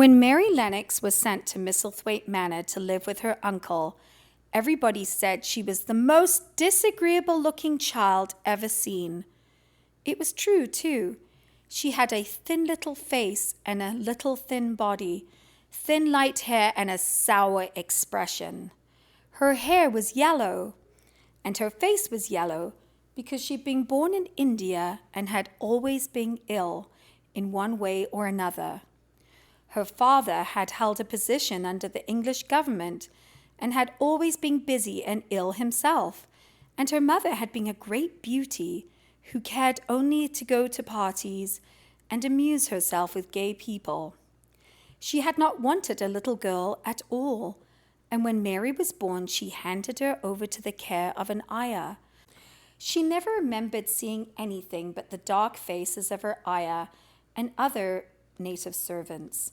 When Mary Lennox was sent to Misselthwaite Manor to live with her uncle, everybody said she was the most disagreeable-looking child ever seen. It was true, too. She had a thin little face and a little thin body, thin light hair and a sour expression. Her hair was yellow, and her face was yellow because she'd been born in India and had always been ill in one way or another. Her father had held a position under the English government and had always been busy and ill himself, and her mother had been a great beauty who cared only to go to parties and amuse herself with gay people. She had not wanted a little girl at all, and when Mary was born, she handed her over to the care of an ayah. She never remembered seeing anything but the dark faces of her ayah and other native servants.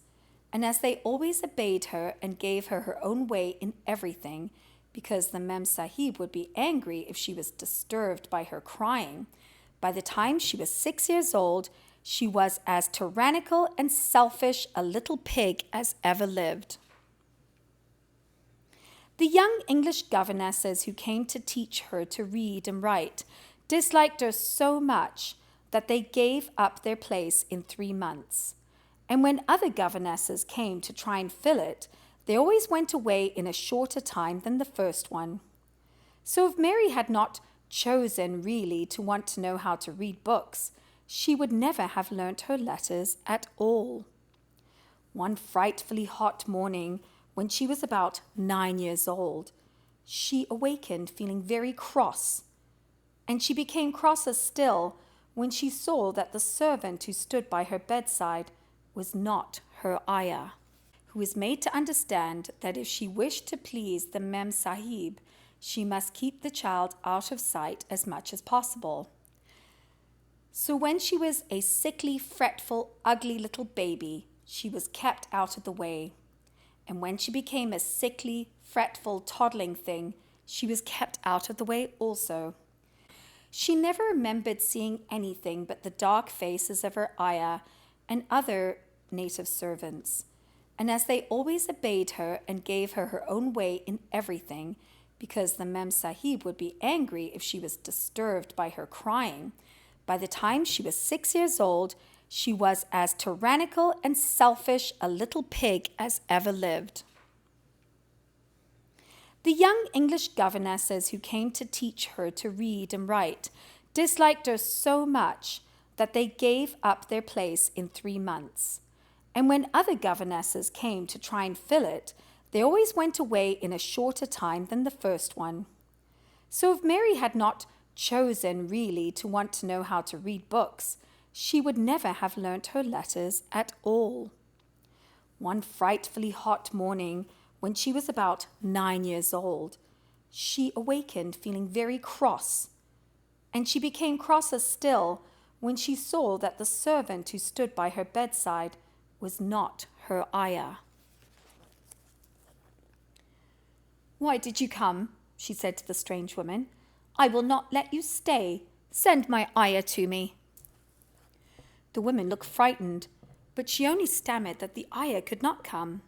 And as they always obeyed her and gave her her own way in everything, because the Mem Sahib would be angry if she was disturbed by her crying, by the time she was 6 years old, she was as tyrannical and selfish a little pig as ever lived. The young English governesses who came to teach her to read and write disliked her so much that they gave up their place in 3 months. And when other governesses came to try and fill it, they always went away in a shorter time than the first one. So if Mary had not chosen really to want to know how to read books, she would never have learnt her letters at all. One frightfully hot morning, when she was about 9 years old, she awakened feeling very cross, and she became crosser still when she saw that the servant who stood by her bedside was not her ayah, who was made to understand that if she wished to please the Mem Sahib, she must keep the child out of sight as much as possible. So when she was a sickly, fretful, ugly little baby, she was kept out of the way. And when she became a sickly, fretful, toddling thing, she was kept out of the way also. She never remembered seeing anything but the dark faces of her ayah and other native servants. And as they always obeyed her and gave her her own way in everything, because the Mem Sahib would be angry if she was disturbed by her crying, by the time she was 6 years old, she was as tyrannical and selfish a little pig as ever lived. The young English governesses who came to teach her to read and write disliked her so much that they gave up their place in 3 months. And when other governesses came to try and fill it, they always went away in a shorter time than the first one. So if Mary had not chosen really to want to know how to read books, she would never have learnt her letters at all. One frightfully hot morning, when she was about 9 years old, she awakened feeling very cross, and she became crosser still when she saw that the servant who stood by her bedside was not her ayah. "Why did you come?" she said to the strange woman. "I will not let you stay. Send my ayah to me." The woman looked frightened, but she only stammered that the ayah could not come.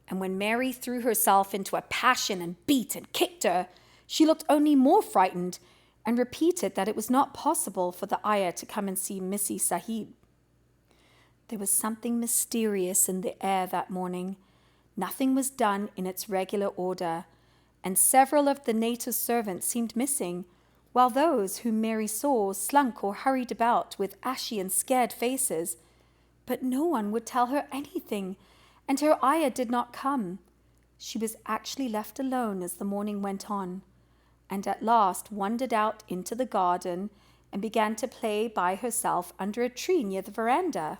And when Mary threw herself into a passion and beat and kicked her, she looked only more frightened and repeated that it was not possible for the ayah to come and see Missy Sahib. There was something mysterious in the air that morning. Nothing was done in its regular order, and several of the native servants seemed missing, while those whom Mary saw slunk or hurried about with ashy and scared faces. But no one would tell her anything, and her ayah did not come. She was actually left alone as the morning went on, and at last wandered out into the garden and began to play by herself under a tree near the veranda.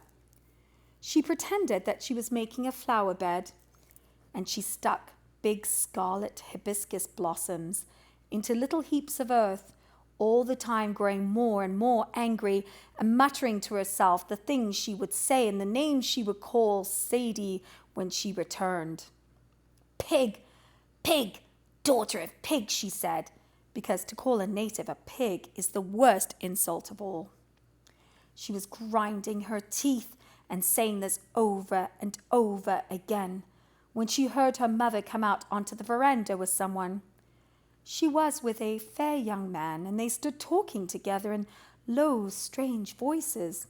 She pretended that she was making a flower bed, and she stuck big scarlet hibiscus blossoms into little heaps of earth, all the time growing more and more angry and muttering to herself the things she would say and the names she would call Sadie when she returned. "Pig, pig, daughter of pig," she said, because to call a native a pig is the worst insult of all. She was grinding her teeth and saying this over and over again when she heard her mother come out onto the veranda with someone. She was with a fair young man, and they stood talking together in low, strange voices.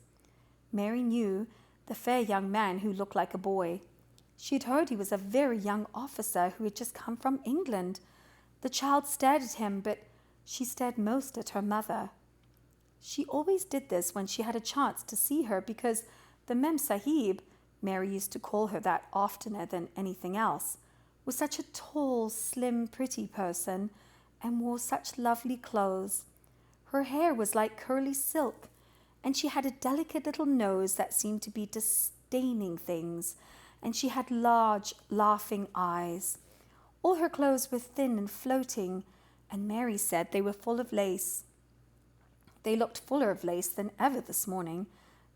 Mary knew the fair young man who looked like a boy. She had heard he was a very young officer who had just come from England. The child stared at him, but she stared most at her mother. She always did this when she had a chance to see her, because the Mem Sahib, Mary used to call her that oftener than anything else, was such a tall, slim, pretty person and wore such lovely clothes. Her hair was like curly silk, and she had a delicate little nose that seemed to be disdaining things, and she had large, laughing eyes. All her clothes were thin and floating, and Mary said they were full of lace. They looked fuller of lace than ever this morning,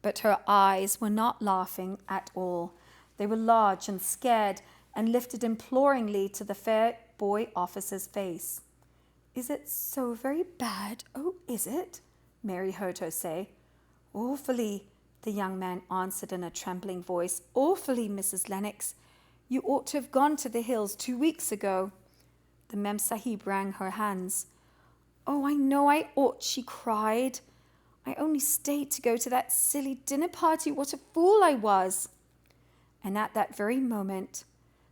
but her eyes were not laughing at all. They were large and scared, and lifted imploringly to the fair boy officer's face. "Is it so very bad? Oh, is it?" Mary heard her say. "Awfully," the young man answered in a trembling voice. "Awfully, Mrs. Lennox. You ought to have gone to the hills 2 weeks ago." The Mem Sahib wrung her hands. "Oh, I know I ought," she cried. "I only stayed to go to that silly dinner party. What a fool I was." And at that very moment,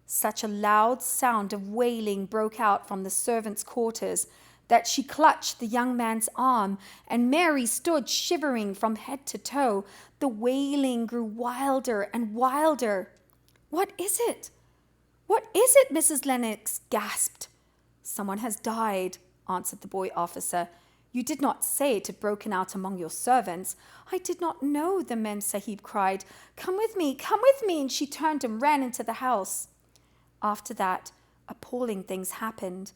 such a loud sound of wailing broke out from the servants' quarters that she clutched the young man's arm, and Mary stood shivering from head to toe. The wailing grew wilder and wilder. "What is it? What is it?" Mrs. Lennox gasped. "Someone has died," answered the boy officer. "You did not say it had broken out among your servants." "I did not know," the Mem Sahib cried. Come with me, and she turned and ran into the house. After that, appalling things happened,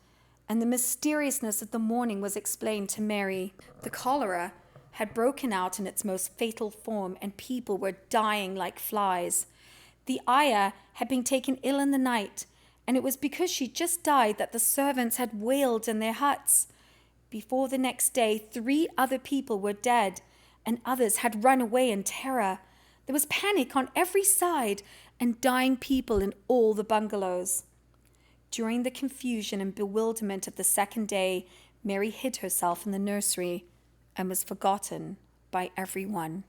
and the mysteriousness of the morning was explained to Mary. The cholera had broken out in its most fatal form, and people were dying like flies. The ayah had been taken ill in the night, and it was because she just died that the servants had wailed in their huts. Before the next day, 3 other people were dead, and others had run away in terror. There was panic on every side, and dying people in all the bungalows. During the confusion and bewilderment of the second day, Mary hid herself in the nursery and was forgotten by everyone.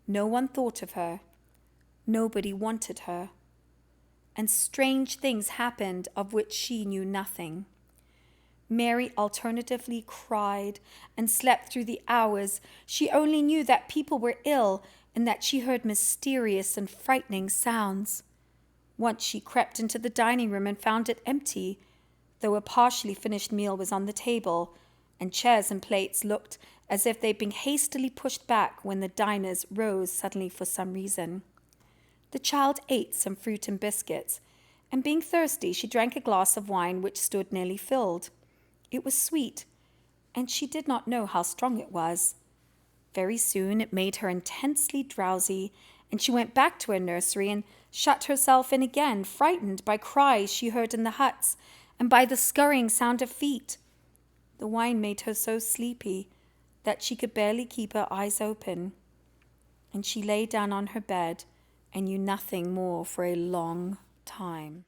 No one thought of her. Nobody wanted her. And strange things happened of which she knew nothing. Mary alternatively cried and slept through the hours. She only knew that people were ill and that she heard mysterious and frightening sounds. Once she crept into the dining room and found it empty, though a partially finished meal was on the table, and chairs and plates looked as if they'd been hastily pushed back when the diners rose suddenly for some reason. The child ate some fruit and biscuits, and being thirsty, she drank a glass of wine which stood nearly filled. It was sweet, and she did not know how strong it was. Very soon it made her intensely drowsy, and she went back to her nursery and shut herself in again, frightened by cries she heard in the huts and by the scurrying sound of feet. The wine made her so sleepy that she could barely keep her eyes open, and she lay down on her bed and knew nothing more for a long time.